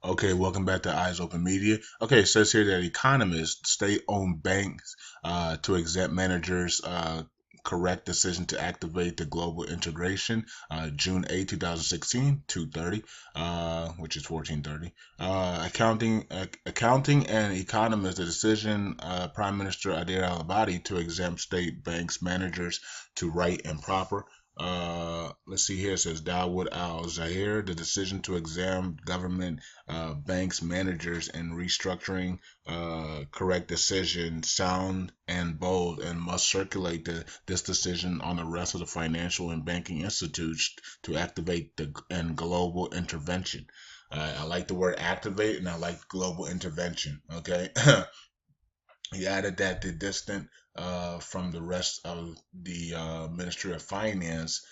Okay, welcome back to Eyes Open Media. Okay, it says here that economists, state-owned banks, to exempt managers, correct decision to activate the global integration, June 8, 2016, 2:30, which is 14:30. Accounting and economists, the decision, Prime Minister Adair Al-Abadi to exempt state banks managers to right and proper. Let's see here. It says Dawood Al Zahir, the decision to examine government banks, managers, and restructuring, correct decision, sound and bold, and must circulate this decision on the rest of the financial and banking institutes to activate the and global intervention. I like the word activate, and I like global intervention. Okay. He added that the distant from the rest of the Ministry of Finance,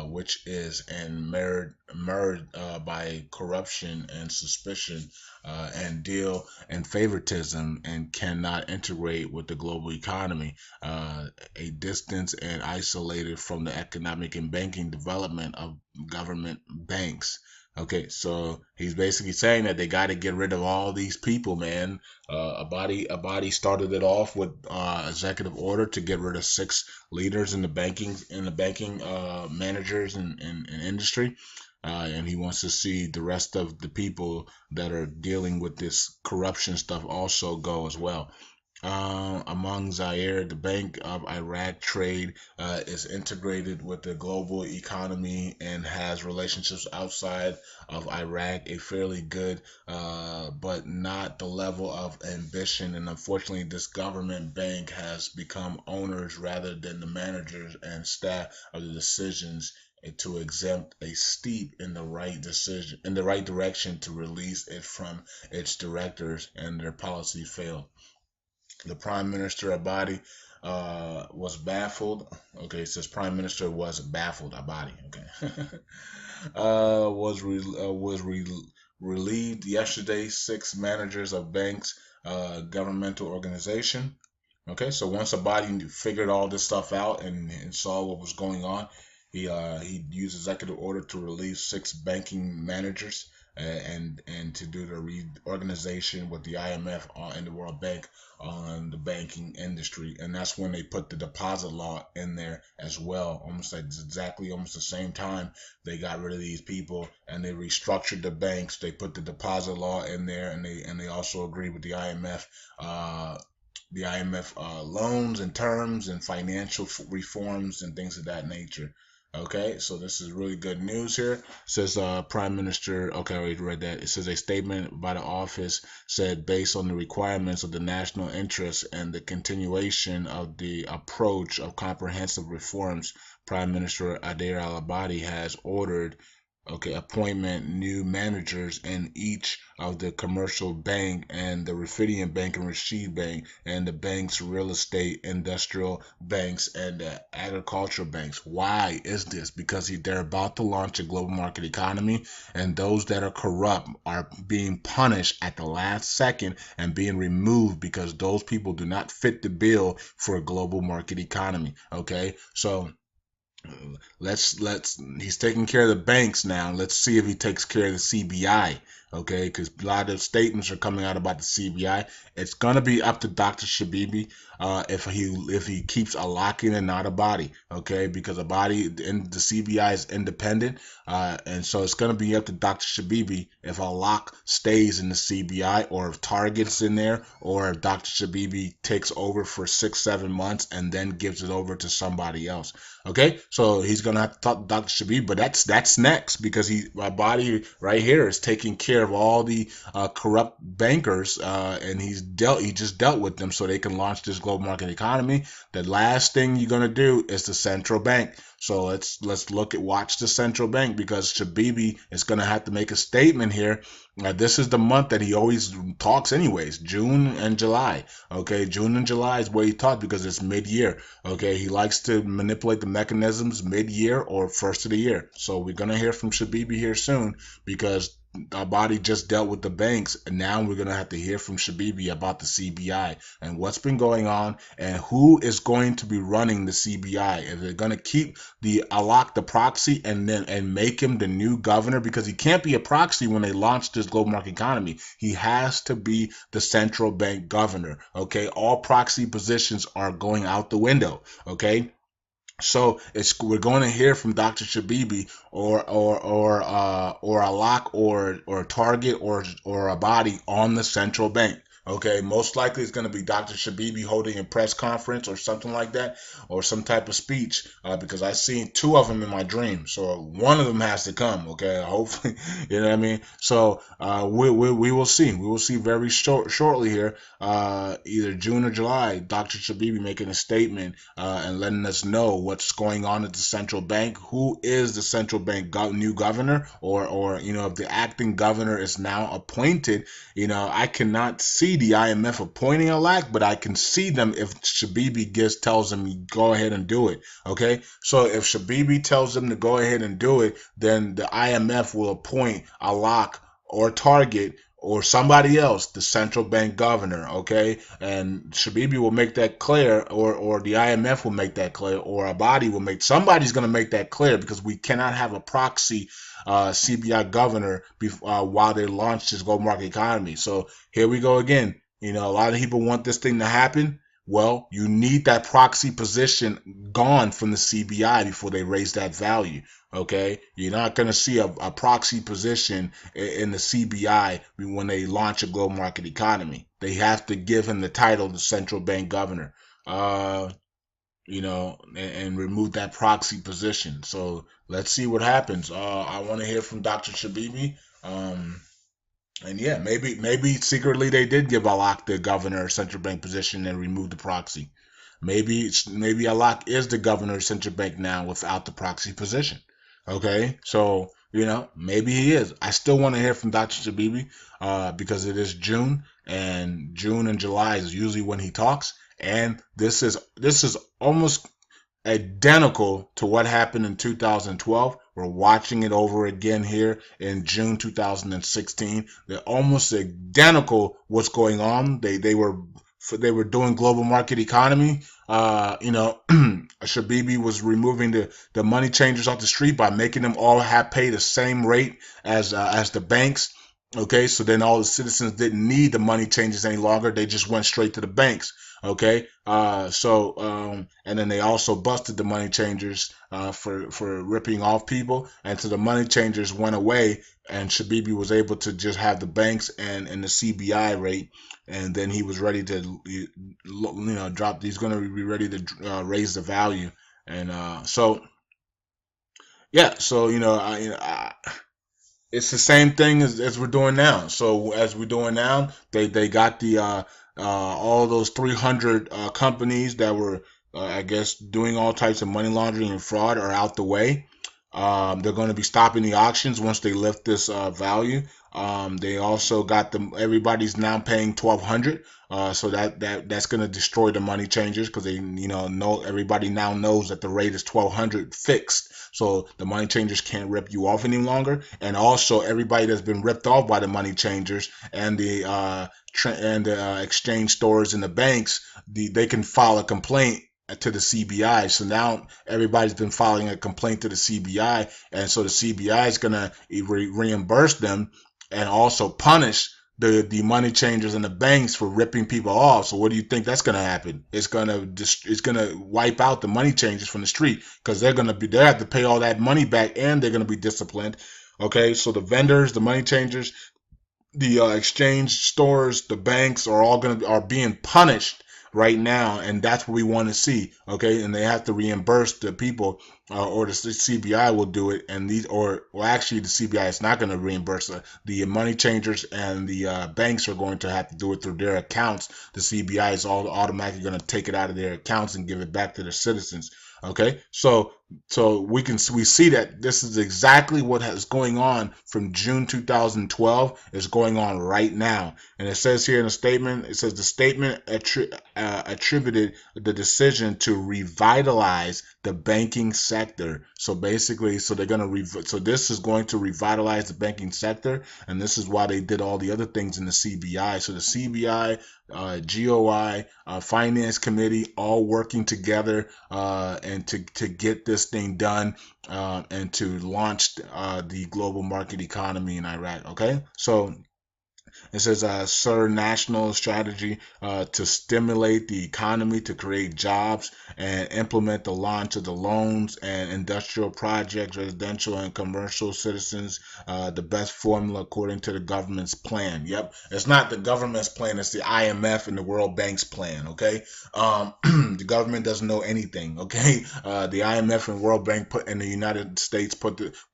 which is marred by corruption and suspicion and deal and favoritism, and cannot integrate with the global economy, a distance and isolated from the economic and banking development of government banks. Okay, so he's basically saying that they got to get rid of all these people, man. Abadi started it off with executive order to get rid of six leaders in the banking managers and industry, and he wants to see the rest of the people that are dealing with this corruption stuff also go as well. Among Zaire, the Bank of Iraq trade is integrated with the global economy and has relationships outside of Iraq, a fairly good, but not the level of ambition. And unfortunately, this government bank has become owners rather than the managers and staff of the decisions to exempt a steep in the right direction to release it from its directors, and their policy failed. The Prime Minister Abadi was baffled. Okay, it says Prime Minister was baffled. Abadi. Okay, relieved yesterday. Six managers of banks, governmental organization. Okay, so once Abadi figured all this stuff out and saw what was going on, he used executive order to relieve six banking managers, and to do the reorganization with the IMF and the World Bank on the banking industry. And that's when they put the deposit law in there as well, almost like exactly almost the same time they got rid of these people and they restructured the banks. They put the deposit law in there, and they also agreed with the IMF loans and terms and financial reforms and things of that nature. Okay, so this is really good news here. It says Prime Minister, okay, I already read that. It says a statement by the office said, based on the requirements of the national interest and the continuation of the approach of comprehensive reforms, Prime Minister Adair Al-Abadi has ordered, okay, appointment new managers in each of the commercial bank and the Rafidian Bank and Rashid Bank and the bank's real estate, industrial banks, and the agricultural banks. Why is this? Because they're about to launch a global market economy, and those that are corrupt are being punished at the last second and being removed because those people do not fit the bill for a global market economy. Okay, so let's he's taking care of the banks now. Let's see if he takes care of the CBI. Okay, because a lot of statements are coming out about the CBI. It's gonna be up to Dr. Shabibi if he keeps a locking and not a body. Okay, because a body in the CBI is independent, and so it's gonna be up to Dr. Shabibi if a lock stays in the CBI, or if Target's in there, or if Dr. Shabibi takes over for 6 7 months and then gives it over to somebody else. Okay, so he's gonna have to talk to Dr. Shabib, but that's next, because my body right here is taking care of all the corrupt bankers, and he just dealt with them so they can launch this global market economy. The last thing you're gonna do is the central bank. So let's watch the central bank, because Shabibi is gonna have to make a statement here. This is the month that he always talks, anyways. June and July. Okay, June and July is where he talks because it's mid-year. Okay, he likes to manipulate the mechanisms mid-year or first of the year. So we're gonna hear from Shabibi here soon, because Abadi just dealt with the banks, and now we're gonna have to hear from Shabibi about the CBI and what's been going on and who is going to be running the CBI. If they're gonna keep the Alak the proxy and make him the new governor, because he can't be a proxy when they launch this global market economy. He has to be the central bank governor. Okay, all proxy positions are going out the window. Okay. So we're going to hear from Dr. Shabibi or Alak or Target or Abadi on the central bank. Okay, most likely it's going to be Dr. Shabibi holding a press conference or something like that, or some type of speech, because I've seen two of them in my dream. So one of them has to come. Okay, hopefully, you know what I mean. So we will see. We will see very shortly here, either June or July. Dr. Shabibi making a statement and letting us know what's going on at the central bank, who is the central bank new governor, or if the acting governor is now appointed. I cannot see the IMF appointing a LAC, but I can see them if Shabibi tells them go ahead and do it. Okay, so if Shabibi tells them to go ahead and do it, then the IMF will appoint a LAC or Target or somebody else, the central bank governor. Okay, and Shabibi will make that clear, or the IMF will make that clear, or Abadi will make. Somebody's going to make that clear, because we cannot have a proxy CBI governor while they launch this global market economy. So here we go again. A lot of people want this thing to happen. Well, you need that proxy position gone from the CBI before they raise that value. Okay, you're not going to see a proxy position in the CBI when they launch a global market economy. They have to give him the title of the central bank governor. And remove that proxy position. So let's see what happens. I want to hear from Dr. Shabibi. And yeah, maybe secretly they did give Alak the governor central bank position and remove the proxy. Maybe Alak is the governor of central bank now without the proxy position. Okay, so maybe he is. I still want to hear from Dr. Shabibi because it is June, and June and July is usually when he talks. And this is almost identical to what happened in 2012. We're watching it over again here in June 2016. They're almost identical what's going on. They were doing global market economy. Shabibi was removing the money changers off the street by making them all have pay the same rate as the banks. Okay, so then all the citizens didn't need the money changers any longer. They just went straight to the banks. Okay, and then they also busted the money changers for ripping off people, and so the money changers went away, and Shabibi was able to just have the banks and the CBI rate, and then he was ready to drop. He's going to be ready to raise the value, and so yeah, so it's the same thing as we're doing now. So as we're doing now, they got the all those 300 companies that were I guess doing all types of money laundering and fraud are out the way. They're going to be stopping the auctions once they lift this value. They also got them. Everybody's now paying 1,200. So that's going to destroy the money changers, because they know everybody now knows that the rate is 1,200 fixed. So the money changers can't rip you off any longer. And also everybody that's been ripped off by the money changers and the exchange stores and the banks, they can file a complaint to the CBI. So now everybody's been filing a complaint to the CBI, and so the CBI is going to reimburse them and also punish the money changers and the banks for ripping people off. So what do you think that's going to happen? It's going to wipe out the money changers from the street, because they have to pay all that money back, and they're going to be disciplined. Okay, so the vendors, the money changers, the exchange stores, the banks are being punished right now, and that's what we want to see. Okay, and they have to reimburse the people, or the CBI will do it, and actually the CBI is not going to reimburse the money changers, and the banks are going to have to do it through their accounts. The CBI is automatically going to take it out of their accounts and give it back to the citizens. Okay, so So we see that this is exactly what is going on from June 2012 is going on right now. And it says here in the statement, it says the statement attributed the decision to revitalize the banking sector. So basically, so they're going to so this is going to revitalize the banking sector, and this is why they did all the other things in the CBI. So the CBI, GOI, Finance Committee, all working together and to get this thing done and to launch the global market economy in Iraq. Okay, so it says, Sir, national strategy to stimulate the economy, to create jobs, and implement the launch of the loans and industrial projects, residential and commercial citizens, the best formula according to the government's plan. Yep, it's not the government's plan; it's the IMF and the World Bank's plan. Okay, the government doesn't know anything. Okay, the IMF and World Bank put in the United States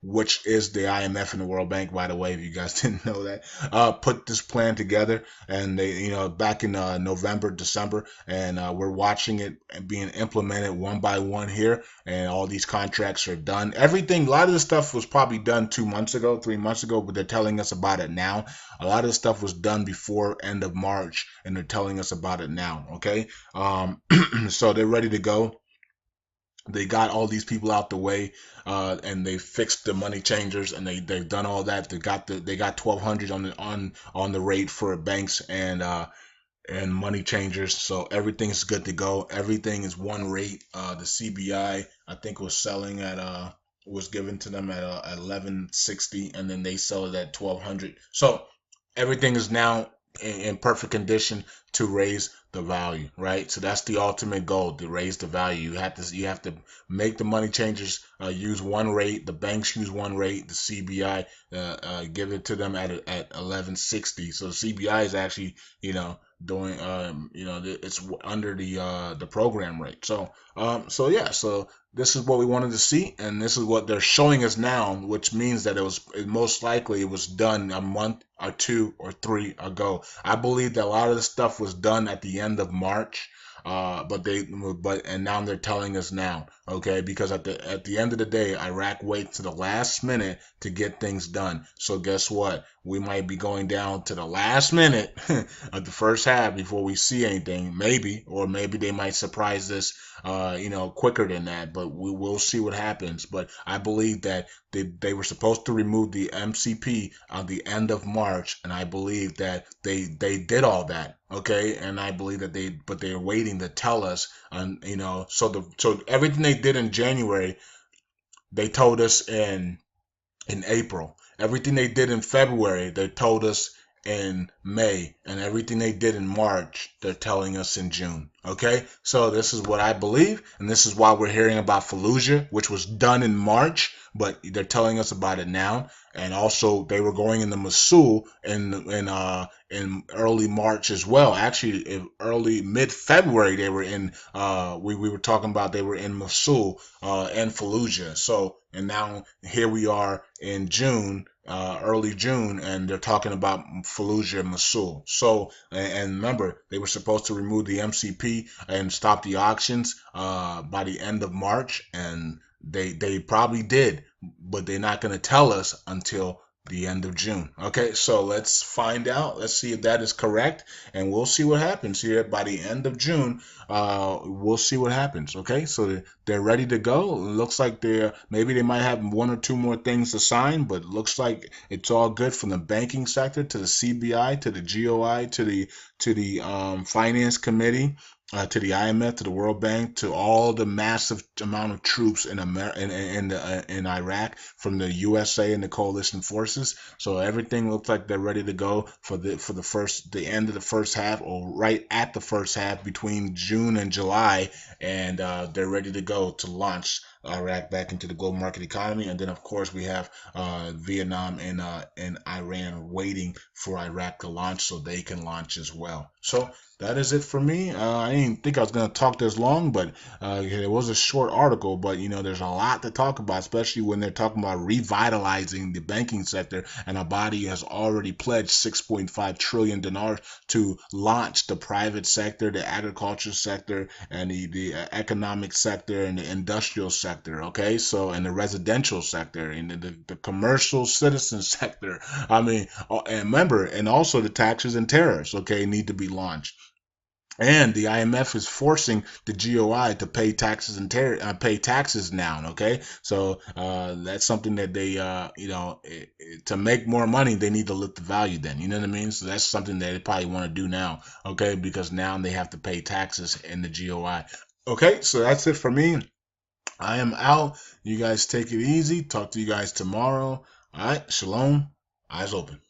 which is the IMF and the World Bank, by the way, if you guys didn't know that, put this plan together, and they, back in November, December, and we're watching it being implemented one by one here, and all these contracts are done. Everything, a lot of this stuff was probably done 2 months ago, 3 months ago, but they're telling us about it now. A lot of this stuff was done before end of March, and they're telling us about it now. Okay, so they're ready to go. They got all these people out the way, and they fixed the money changers, and they've done all that. They got 1,200 on the rate for banks and money changers, so everything's good to go. Everything is one rate. The CBI, I think, was selling at was given to them at 1160, and then they sell it at 1,200. So everything is now in perfect condition to raise the value, right? So that's the ultimate goal, to raise the value. You have to make the money changers use one rate, the banks use one rate, the CBI give it to them at 1160. So the CBI is actually, doing, it's under the program rate. So yeah, so this is what we wanted to see, and this is what they're showing us now, which means that most likely it was done a month or 2 or 3 ago. I believe that a lot of the stuff was done at the end of March, and now they're telling us now, okay? Because at the end of the day, Iraq waits to the last minute to get things done. So guess what? We might be going down to the last minute of the first half before we see anything, maybe, or maybe they might surprise us, quicker than that. But we will see what happens. But I believe that they were supposed to remove the MCP on the end of March, and I believe that they did all that. Okay, and I believe that they're waiting to tell us, and so everything they did in January, they told us in April. Everything they did in February, they told us in May, and everything they did in March, they're telling us in June. Okay, so this is what I believe, and this is why we're hearing about Fallujah, which was done in March, but they're telling us about it now. And also, they were going into Mosul in early March as well. Actually, in early mid February, they were in. We were talking about they were in Mosul and Fallujah. So, and now here we are in June, early June, and they're talking about Fallujah and Mosul. So, and remember, they were supposed to remove the MCP and stop the auctions by the end of March, and they probably did, but they're not going to tell us until the end of June. Okay, so let's find out. Let's see if that is correct, and we'll see what happens here by the end of June. We'll see what happens. Okay, so they're ready to go. It looks like maybe they might have 1 or 2 more things to sign, but it looks like it's all good from the banking sector to the CBI to the GOI to the finance committee, to the IMF, to the World Bank, to all the massive amount of troops in Iraq from the USA and the coalition forces. So everything looks like they're ready to go for the end of the first half, or right at the first half between June and July, and they're ready to go to launch Iraq back into the global market economy. And then of course we have Vietnam and Iran waiting for Iraq to launch so they can launch as well. So that is it for me. I didn't think I was going to talk this long, but it was a short article. But there's a lot to talk about, especially when they're talking about revitalizing the banking sector. And Abadi has already pledged 6.5 trillion dinars to launch the private sector, the agriculture sector, and the economic sector and the industrial sector sector, okay? So in the residential sector, in the commercial citizen sector. I mean, and remember, and also the taxes and tariffs, okay, need to be launched. And the IMF is forcing the GOI to pay taxes and pay taxes now. Okay, so that's something that they, to make more money, they need to lift the value. Then, you know what I mean. So that's something that they probably want to do now. Okay, because now they have to pay taxes in the GOI. Okay, so that's it for me. I am out. You guys take it easy. Talk to you guys tomorrow. All right, shalom. Eyes open.